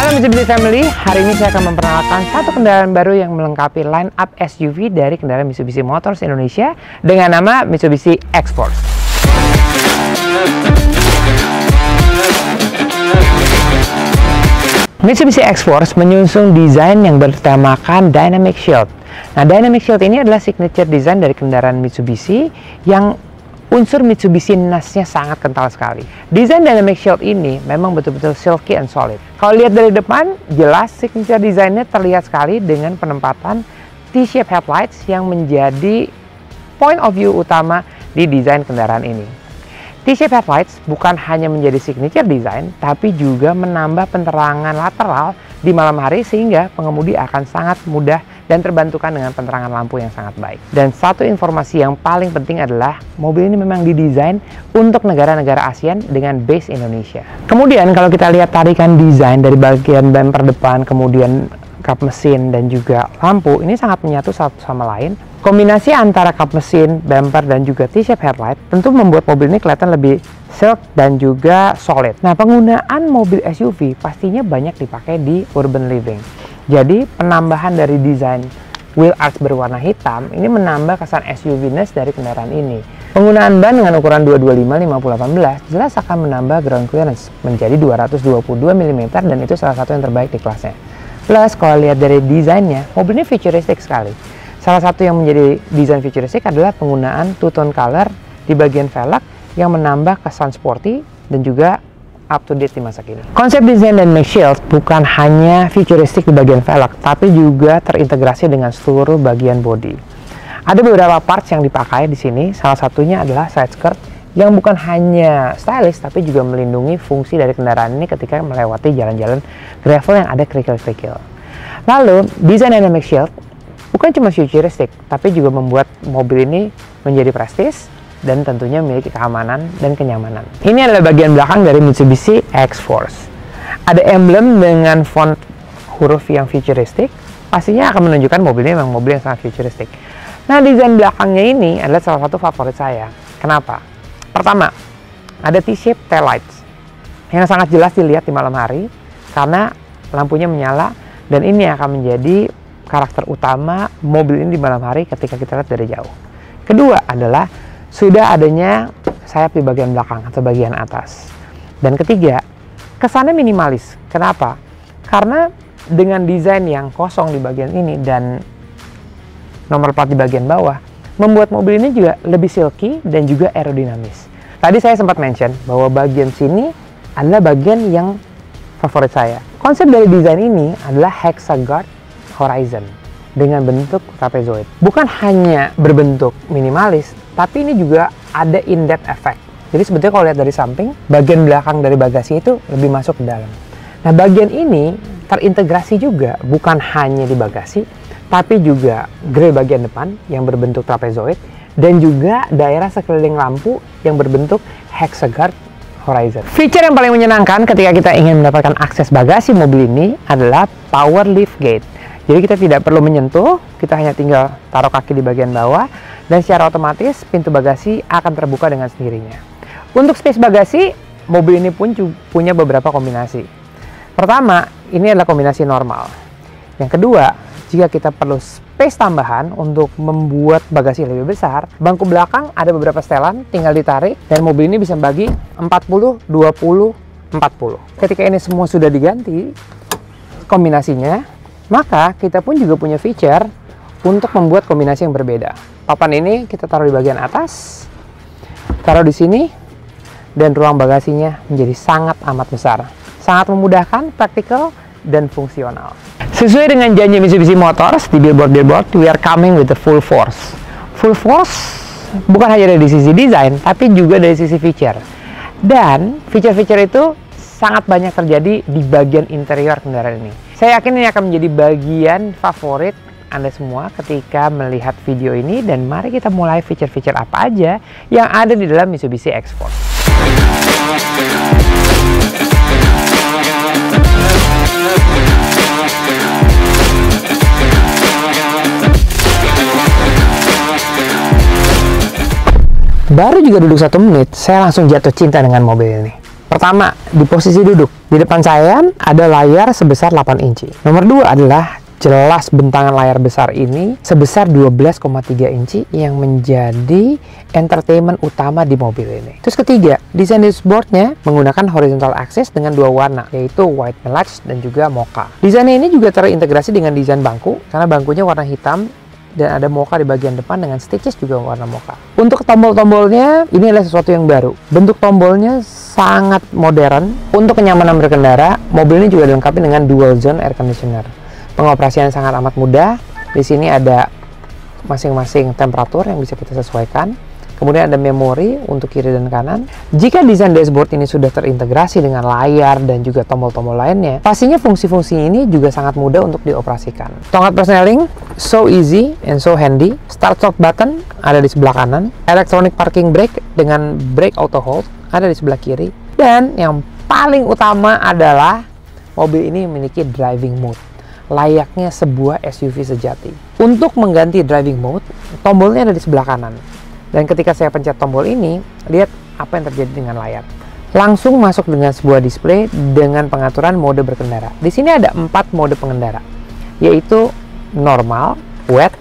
Halo Mitsubishi Family, hari ini saya akan memperkenalkan satu kendaraan baru yang melengkapi line up SUV dari kendaraan Mitsubishi Motors Indonesia dengan nama Mitsubishi X-Force. Mitsubishi X-Force menyusung desain yang bertemakan Dynamic Shield. Nah, Dynamic Shield ini adalah signature design dari kendaraan Mitsubishi yang unsur Mitsubishi-ness-nya sangat kental sekali. Desain Dynamic Shield ini memang betul-betul silky and solid. Kalau lihat dari depan, jelas signature desainnya terlihat sekali dengan penempatan T-shape headlights yang menjadi point of view utama di desain kendaraan ini. T-shape headlights bukan hanya menjadi signature design, tapi juga menambah penerangan lateral di malam hari sehingga pengemudi akan sangat mudah dan terbantukan dengan penerangan lampu yang sangat baik. Dan satu informasi yang paling penting adalah mobil ini memang didesain untuk negara-negara ASEAN dengan base Indonesia. Kemudian kalau kita lihat tarikan desain dari bagian bumper depan, kemudian kap mesin dan juga lampu, ini sangat menyatu satu sama lain. Kombinasi antara kap mesin, bumper, dan juga T-shape headlight tentu membuat mobil ini kelihatan lebih silk dan juga solid. Nah, penggunaan mobil SUV pastinya banyak dipakai di urban living. Jadi, penambahan dari desain wheel arch berwarna hitam ini menambah kesan SUV-ness dari kendaraan ini. Penggunaan ban dengan ukuran 225/5018 jelas akan menambah ground clearance menjadi 222 mm dan itu salah satu yang terbaik di kelasnya. Plus, kalau lihat dari desainnya, mobil ini futuristik sekali. Salah satu yang menjadi desain futuristik adalah penggunaan two-tone color di bagian velg yang menambah kesan sporty dan juga up to date di masa kini. Konsep desain Dynamic Shield bukan hanya futuristik di bagian velg, tapi juga terintegrasi dengan seluruh bagian bodi. Ada beberapa parts yang dipakai di sini, salah satunya adalah side skirt yang bukan hanya stylish, tapi juga melindungi fungsi dari kendaraan ini ketika melewati jalan-jalan gravel yang ada kerikil-kerikil. Lalu, desain Dynamic Shield bukan cuma futuristik, tapi juga membuat mobil ini menjadi prestis dan tentunya memiliki keamanan dan kenyamanan. Ini adalah bagian belakang dari Mitsubishi X-Force. Ada emblem dengan font huruf yang futuristik, pastinya akan menunjukkan mobil ini memang mobil yang sangat futuristik. Nah, desain belakangnya ini adalah salah satu favorit saya. Kenapa? Pertama, ada T-shape tail lights yang sangat jelas dilihat di malam hari karena lampunya menyala dan ini akan menjadi karakter utama mobil ini di malam hari ketika kita lihat dari jauh. Kedua adalah sudah adanya sayap di bagian belakang atau bagian atas. Dan ketiga, kesannya minimalis. Kenapa? Karena dengan desain yang kosong di bagian ini dan nomor plat di bagian bawah, membuat mobil ini juga lebih silky dan juga aerodinamis. Tadi saya sempat mention bahwa bagian sini adalah bagian yang favorit saya. Konsep dari desain ini adalah hexagon horizon dengan bentuk trapezoid. Bukan hanya berbentuk minimalis, tapi ini juga ada in-depth effect. Jadi sebetulnya kalau lihat dari samping, bagian belakang dari bagasi itu lebih masuk ke dalam. Nah, bagian ini terintegrasi juga bukan hanya di bagasi, tapi juga grill bagian depan yang berbentuk trapezoid dan juga daerah sekeliling lampu yang berbentuk hexagon horizon. Fitur yang paling menyenangkan ketika kita ingin mendapatkan akses bagasi mobil ini adalah power lift gate. Jadi kita tidak perlu menyentuh, kita hanya tinggal taruh kaki di bagian bawah dan secara otomatis pintu bagasi akan terbuka dengan sendirinya. Untuk space bagasi, mobil ini pun punya beberapa kombinasi. Pertama, ini adalah kombinasi normal. Yang kedua, jika kita perlu space tambahan untuk membuat bagasi lebih besar, bangku belakang ada beberapa setelan, tinggal ditarik dan mobil ini bisa bagi 40, 20, 40. Ketika ini semua sudah diganti kombinasinya, maka kita pun juga punya feature untuk membuat kombinasi yang berbeda. Papan ini kita taruh di bagian atas, taruh di sini, dan ruang bagasinya menjadi sangat amat besar. Sangat memudahkan, praktikal, dan fungsional. Sesuai dengan janji Mitsubishi Motors di billboard, we are coming with the full force. Full force bukan hanya dari sisi desain, tapi juga dari sisi feature. Dan feature-feature itu sangat banyak terjadi di bagian interior kendaraan ini. Saya yakin ini akan menjadi bagian favorit Anda semua ketika melihat video ini dan mari kita mulai feature-feature apa aja yang ada di dalam Mitsubishi X-Force. Baru juga duduk 1 menit, saya langsung jatuh cinta dengan mobil ini. Pertama, di posisi duduk. Di depan saya ada layar sebesar 8 inci. Nomor 2 adalah jelas bentangan layar besar ini sebesar 12,3 inci yang menjadi entertainment utama di mobil ini. Terus ketiga, desain dashboardnya menggunakan horizontal axis dengan 2 warna, yaitu white melange dan juga mocha. Desainnya ini juga terintegrasi dengan desain bangku, karena bangkunya warna hitam dan ada mocha di bagian depan dengan stitches juga warna mocha. Untuk tombol-tombolnya, ini adalah sesuatu yang baru. Bentuk tombolnya sangat modern. Untuk kenyamanan berkendara, mobil ini juga dilengkapi dengan dual zone air conditioner. Pengoperasian sangat amat mudah. Di sini ada masing-masing temperatur yang bisa kita sesuaikan. Kemudian ada memori untuk kiri dan kanan. Jika desain dashboard ini sudah terintegrasi dengan layar dan juga tombol-tombol lainnya, pastinya fungsi-fungsi ini juga sangat mudah untuk dioperasikan. Tongkat persneling, so easy and so handy. Start-stop button ada di sebelah kanan. Electronic parking brake dengan brake auto hold ada di sebelah kiri. Dan yang paling utama adalah mobil ini memiliki driving mode, layaknya sebuah SUV sejati. Untuk mengganti driving mode, tombolnya ada di sebelah kanan. Dan ketika saya pencet tombol ini, lihat apa yang terjadi dengan layar. Langsung masuk dengan sebuah display dengan pengaturan mode berkendara. Di sini ada 4 mode pengendara, yaitu normal, wet,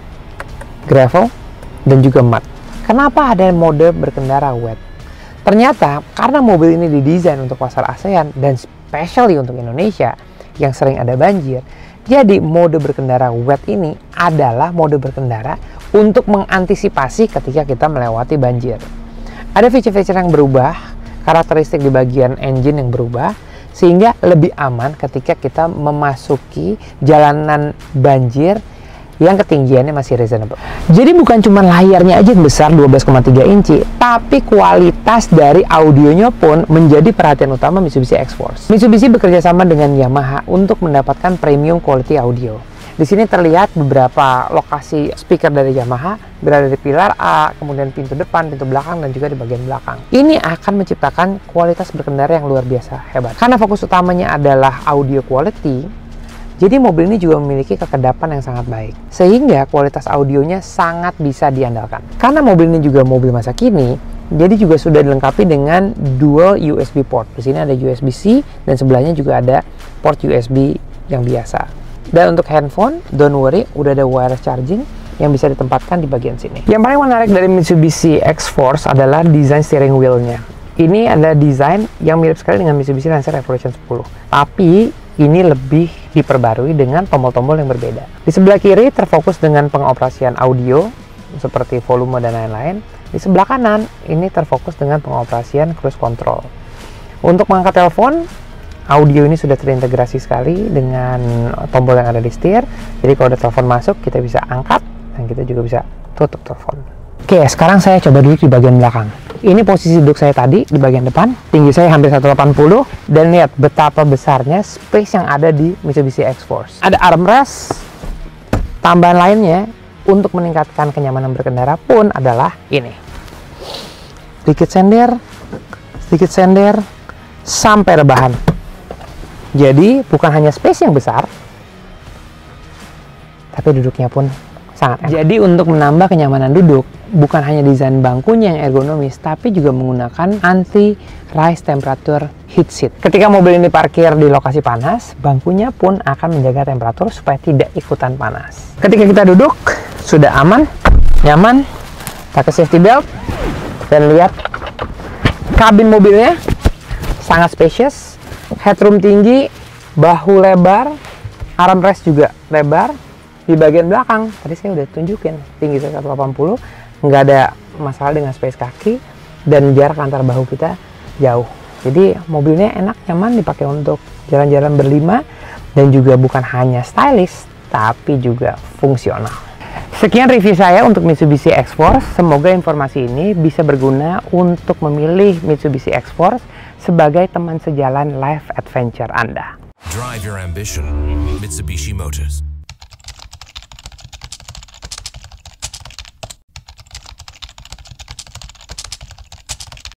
gravel, dan juga mud. Kenapa ada mode berkendara wet? Ternyata karena mobil ini didesain untuk pasar ASEAN dan especially untuk Indonesia yang sering ada banjir, jadi mode berkendara wet ini adalah mode berkendara untuk mengantisipasi ketika kita melewati banjir. Ada fitur-fitur yang berubah, karakteristik di bagian engine yang berubah, sehingga lebih aman ketika kita memasuki jalanan banjir yang ketinggiannya masih reasonable. Jadi bukan cuma layarnya aja yang besar 12,3 inci, tapi kualitas dari audionya pun menjadi perhatian utama Mitsubishi X-Force. Mitsubishi bekerja sama dengan Yamaha untuk mendapatkan premium quality audio. Di sini terlihat beberapa lokasi speaker dari Yamaha berada di pilar A, kemudian pintu depan, pintu belakang, dan juga di bagian belakang. Ini akan menciptakan kualitas berkendara yang luar biasa hebat. Karena fokus utamanya adalah audio quality, jadi mobil ini juga memiliki kekedapan yang sangat baik, sehingga kualitas audionya sangat bisa diandalkan. Karena mobil ini juga mobil masa kini, jadi juga sudah dilengkapi dengan dual USB port. Di sini ada USB-C dan sebelahnya juga ada port USB yang biasa. Dan untuk handphone, don't worry, udah ada wireless charging yang bisa ditempatkan di bagian sini. Yang paling menarik dari Mitsubishi X-Force adalah desain steering wheel-nya. Ini adalah desain yang mirip sekali dengan Mitsubishi Lancer Evolution 10, tapi ini lebih diperbarui dengan tombol-tombol yang berbeda. Di sebelah kiri terfokus dengan pengoperasian audio seperti volume dan lain-lain. Di sebelah kanan ini terfokus dengan pengoperasian cruise control. Untuk mengangkat telepon, audio ini sudah terintegrasi sekali dengan tombol yang ada di setir. Jadi kalau ada telepon masuk, kita bisa angkat dan kita juga bisa tutup telepon. Oke, sekarang saya coba duduk di bagian belakang. Ini posisi duduk saya tadi di bagian depan. Tinggi saya hampir 180. Dan lihat betapa besarnya space yang ada di Mitsubishi X-Force. Ada armrest. Tambahan lainnya untuk meningkatkan kenyamanan berkendara pun adalah ini. Sedikit sender, sampai rebahan. Jadi bukan hanya space yang besar, tapi duduknya pun sangat enak. Jadi untuk menambah kenyamanan duduk, bukan hanya desain bangkunya yang ergonomis, tapi juga menggunakan anti-rise temperature heat seat. Ketika mobil ini parkir di lokasi panas, bangkunya pun akan menjaga temperatur supaya tidak ikutan panas. Ketika kita duduk, sudah aman, nyaman, pakai safety belt, dan lihat kabin mobilnya sangat spacious, headroom tinggi, bahu lebar, armrest juga lebar. Di bagian belakang, tadi saya udah tunjukin, tinggi saya 180, nggak ada masalah dengan space kaki, dan jarak antar bahu kita jauh. Jadi mobilnya enak, nyaman dipakai untuk jalan-jalan berlima, dan juga bukan hanya stylish, tapi juga fungsional. Sekian review saya untuk Mitsubishi X-Force. Semoga informasi ini bisa berguna untuk memilih Mitsubishi X-Force sebagai teman sejalan life adventure Anda. Drive your ambition, Mitsubishi Motors.